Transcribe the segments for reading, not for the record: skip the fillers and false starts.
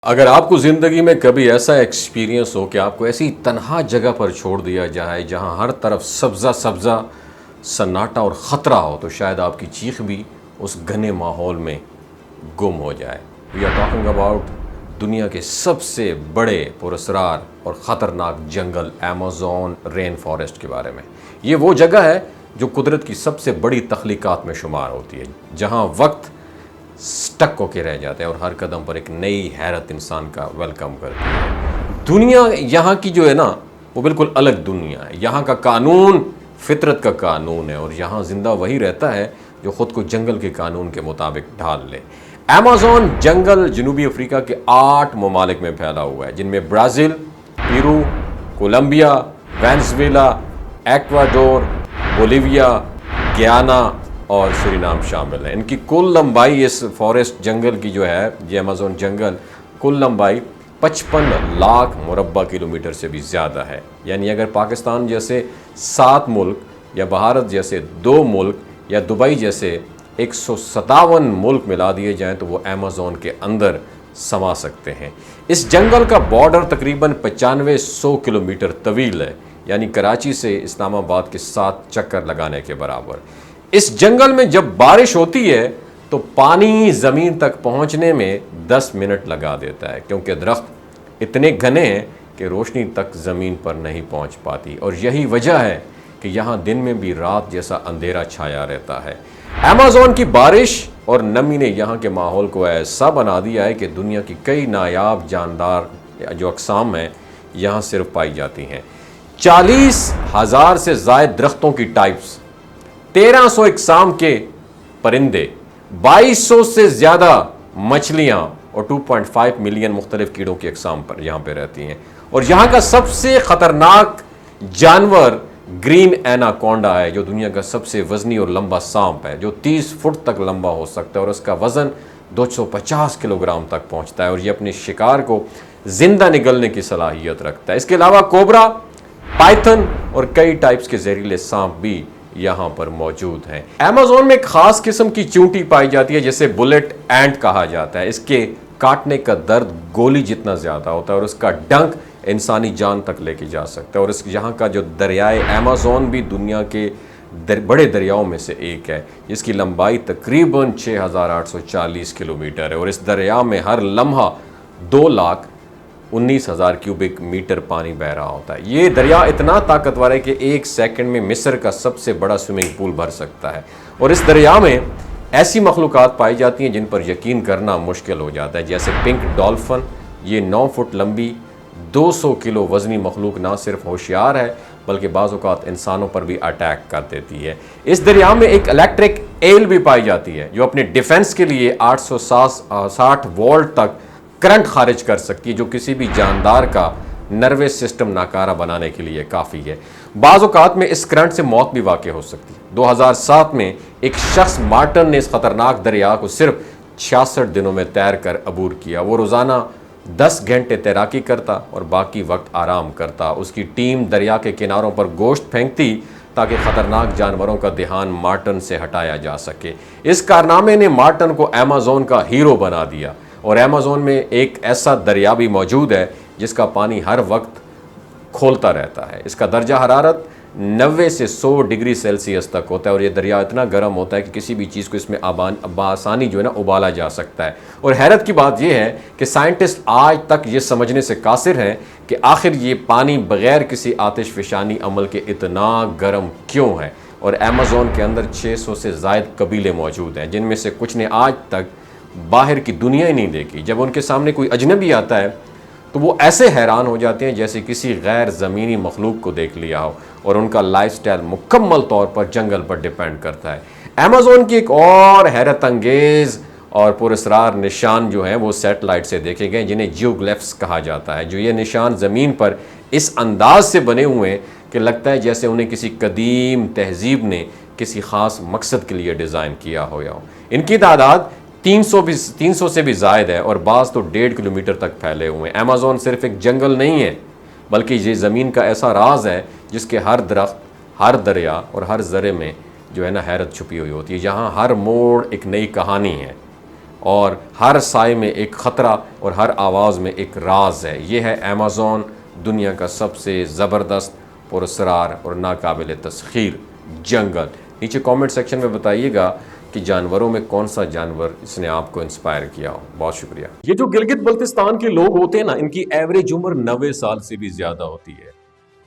अगर आपको ज़िंदगी में कभी ऐसा एक्सपीरियंस हो कि आपको ऐसी तन्हा जगह पर छोड़ दिया जाए जहां हर तरफ सब्ज़ा सब्ज़ा सन्नाटा और ख़तरा हो, तो शायद आपकी चीख भी उस घने माहौल में गुम हो जाए। वी आर टॉकिंग अबाउट दुनिया के सबसे बड़े पुरस्कार और ख़तरनाक जंगल अमेज़न रेन फॉरेस्ट के बारे में। ये वो जगह है जो कुदरत की सबसे बड़ी तख्लीक़ात में शुमार होती है, जहाँ वक्त स्टक होके रह जाते हैं और हर कदम पर एक नई हैरत इंसान का वेलकम करती है। दुनिया यहाँ की जो है ना, वो बिल्कुल अलग दुनिया है। यहाँ का कानून फितरत का कानून है और यहाँ जिंदा वही रहता है जो ख़ुद को जंगल के कानून के मुताबिक ढाल ले। अमेज़न जंगल जनूबी अफ्रीका के 8 ममालिक में फैला हुआ है, जिनमें Brazil, Peru, Colombia, Venezuela, Ecuador, Bolivia, Guyana और सूरीनाम शामिल है। इनकी कुल लंबाई, इस फॉरेस्ट जंगल की जो है, ये अमेज़न जंगल, कुल लंबाई 55 लाख मुरब्बा किलोमीटर से भी ज़्यादा है। यानी अगर पाकिस्तान जैसे 7 मुल्क या भारत जैसे 2 मुल्क या दुबई जैसे 157 मुल्क मिला दिए जाएं तो वो अमेज़न के अंदर समा सकते हैं। इस जंगल का बॉर्डर तकरीबन 9500 किलोमीटर तवील है, यानी कराची से इस्लामाबाद के 7 चक्कर लगाने के बराबर। इस जंगल में जब बारिश होती है तो पानी ज़मीन तक पहुंचने में 10 मिनट लगा देता है, क्योंकि दरख्त इतने घने हैं कि रोशनी तक ज़मीन पर नहीं पहुंच पाती। और यही वजह है कि यहाँ दिन में भी रात जैसा अंधेरा छाया रहता है। अमेज़न की बारिश और नमी ने यहाँ के माहौल को ऐसा बना दिया है कि दुनिया की कई नायाब जानदार जो अक़साम हैं यहाँ सिर्फ पाई जाती हैं। 40,000 से ज़ायद दरख्तों की टाइप्स, 1300 इकसाम के परिंदे, 2200 से ज़्यादा मछलियाँ और 2.5 मिलियन मुख्तलिफ कीड़ों की अकसाम पर यहाँ पे रहती हैं। और यहाँ का सबसे ख़तरनाक जानवर ग्रीन एनाकोंडा है, जो दुनिया का सबसे वज़नी और लंबा सांप है, जो 30 फुट तक लंबा हो सकता है और उसका वज़न 250 किलोग्राम तक पहुँचता है और ये अपने शिकार को ज़िंदा निगलने की सलाहियत रखता है। इसके अलावा कोबरा, पाइथन और कई टाइप्स के जहरीले सांप भी यहाँ पर मौजूद हैं। अमेज़न में एक खास किस्म की चींटी पाई जाती है, जिसे बुलेट एंट कहा जाता है। इसके काटने का दर्द गोली जितना ज़्यादा होता है और उसका डंक इंसानी जान तक लेके जा सकता है। और इस यहाँ का जो दरियाए अमेज़न भी दुनिया के बड़े दरियाओं में से एक है, जिसकी लंबाई तकरीबन 6,840 किलोमीटर है और इस दरिया में हर लम्हा 2,19,000 क्यूबिक मीटर पानी बह रहा होता है। ये दरिया इतना ताकतवर है कि 1 सेकंड में मिस्र का सबसे बड़ा स्विमिंग पूल भर सकता है। और इस दरिया में ऐसी मखलूक़ात पाई जाती हैं जिन पर यकीन करना मुश्किल हो जाता है, जैसे पिंक डॉल्फिन। ये 9 फुट लंबी 200 किलो वज़नी मखलूक ना सिर्फ होशियार है बल्कि बाज़ औक़ात इंसानों पर भी अटैक कर देती है। इस दरिया में एक इलेक्ट्रिक एल भी पाई जाती है, जो अपने डिफेंस के लिए 860 वोल्ट तक करंट खारिज कर सकती है, जो किसी भी जानदार का नर्वस सिस्टम नाकारा बनाने के लिए काफ़ी है। बाज़ औक़ात में इस करंट से मौत भी वाक़ हो सकती है। 2007 में एक शख्स मार्टन ने इस ख़तरनाक दरिया को सिर्फ 66 दिनों में तैर कर अबूर किया। वो रोज़ाना 10 घंटे तैराकी करता और बाकी वक्त आराम करता। उसकी टीम दरिया के किनारों पर गोश्त फेंकती ताकि ख़तरनाक जानवरों का ध्यान मार्टन से हटाया जा सके। इस कारनामे ने मार्टन को अमेज़न का हीरो बना दिया। और अमेज़न में एक ऐसा दरिया भी मौजूद है जिसका पानी हर वक्त खोलता रहता है। इसका दर्जा हरारत 90 से 100 डिग्री सेल्सियस तक होता है और ये दरिया इतना गर्म होता है कि किसी भी चीज़ को इसमें आसानी जो है ना उबाला जा सकता है। और हैरत की बात यह है कि साइंटिस्ट आज तक ये समझने से कासिर हैं कि आखिर ये पानी बग़ैर किसी आतिशफ़शानी अमल के इतना गर्म क्यों है। और अमेज़न के अंदर 600 से ज़ायद कबीले मौजूद हैं, जिनमें से कुछ ने आज तक बाहर की दुनिया ही नहीं देखी। जब उनके सामने कोई अजनबी आता है तो वो ऐसे हैरान हो जाते हैं जैसे किसी गैर ज़मीनी मखलूक को देख लिया हो। और उनका लाइफस्टाइल मुकम्मल तौर पर जंगल पर डिपेंड करता है। अमेज़न की एक और हैरत अंगेज़ और पुरस्कार निशान जो हैं वो सैटेलाइट से देखे गए, जिन्हें जियोग्लिफ्स कहा जाता है। जो ये निशान ज़मीन पर इस अंदाज से बने हुए हैं कि लगता है जैसे उन्हें किसी कदीम तहजीब ने किसी ख़ास मकसद के लिए डिज़ाइन किया हो। इनकी तादाद 300 से भी ज़ायद है और बाज़ तो 1.5 किलोमीटर तक फैले हुए हैं। अमेज़न सिर्फ एक जंगल नहीं है, बल्कि ये ज़मीन का ऐसा राज है जिसके हर दरख्त, हर दरिया और हर ज़रे में जो है ना हैरत छुपी हुई होती है। यहाँ हर मोड़ एक नई कहानी है। और हर साए में एक ख़तरा और हर आवाज़ में एक राज है। ये है अमेज़ॉन, दुनिया का सबसे ज़बरदस्त, पुरअसरार और नाकाबिल तस्खीर जंगल। नीचे कमेंट सेक्शन में बताइएगा कि जानवरों में कौन सा जानवर इसने आपको इंस्पायर किया हो। बहुत शुक्रिया। ये जो गिलगित बल्तिस्तान के लोग होते हैं ना, इनकी एवरेज उम्र 90 साल से भी ज़्यादा होती है।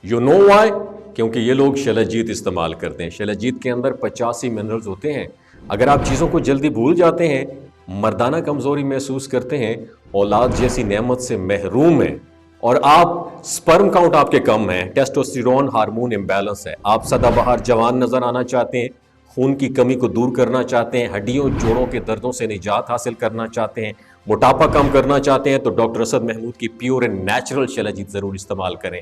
You know why? क्योंकि ये लोग शिलाजीत इस्तेमाल करते हैं। शिलाजीत के अंदर 85 मिनरल्स होते हैं। अगर आप चीज़ों को जल्दी भूल जाते हैं, मर्दाना कमज़ोरी महसूस करते हैं, औलाद जैसी नेमत से महरूम हैं, और आप स्पर्म काउंट आपके कम है, टेस्टोस्टेरोन हार्मोन इम्बैलेंस है, आप सदाबहार जवान नजर आना चाहते हैं, खून की कमी को दूर करना चाहते हैं, हड्डियों जोड़ों के दर्दों से निजात हासिल करना चाहते हैं, मोटापा कम करना चाहते हैं, तो डॉक्टर असद महमूद की प्योर एंड नेचुरल शिलाजीत ज़रूर इस्तेमाल करें।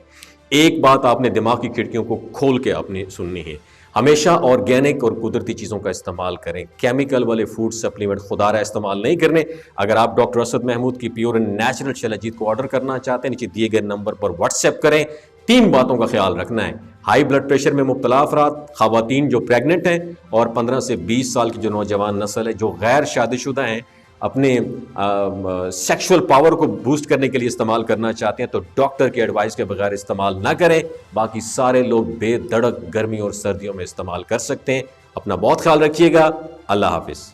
एक बात आपने दिमाग की खिड़कियों को खोल के आपने सुननी है, हमेशा ऑर्गेनिक और कुदरती चीज़ों का इस्तेमाल करें। केमिकल वाले फूड सप्लीमेंट खुदारा इस्तेमाल नहीं करने। अगर आप डॉक्टर असद महमूद की प्योर एंड नेचुरल शिलाजीत को ऑर्डर करना चाहते हैं, नीचे दिए गए नंबर पर व्हाट्सएप करें। 3 बातों का ख्याल रखना है: हाई ब्लड प्रेशर में मुब्तला अफराद, खवातीन जो प्रेग्नेंट हैं, और 15 से 20 साल की जो नौजवान नस्ल है जो गैर शादीशुदा हैं, अपने सेक्सुअल पावर को बूस्ट करने के लिए इस्तेमाल करना चाहते हैं, तो डॉक्टर की एडवाइस के बगैर इस्तेमाल ना करें। बाकी सारे लोग बेधड़क गर्मी और सर्दियों में इस्तेमाल कर सकते हैं। अपना बहुत ख्याल रखिएगा। अल्लाह हाफिज़।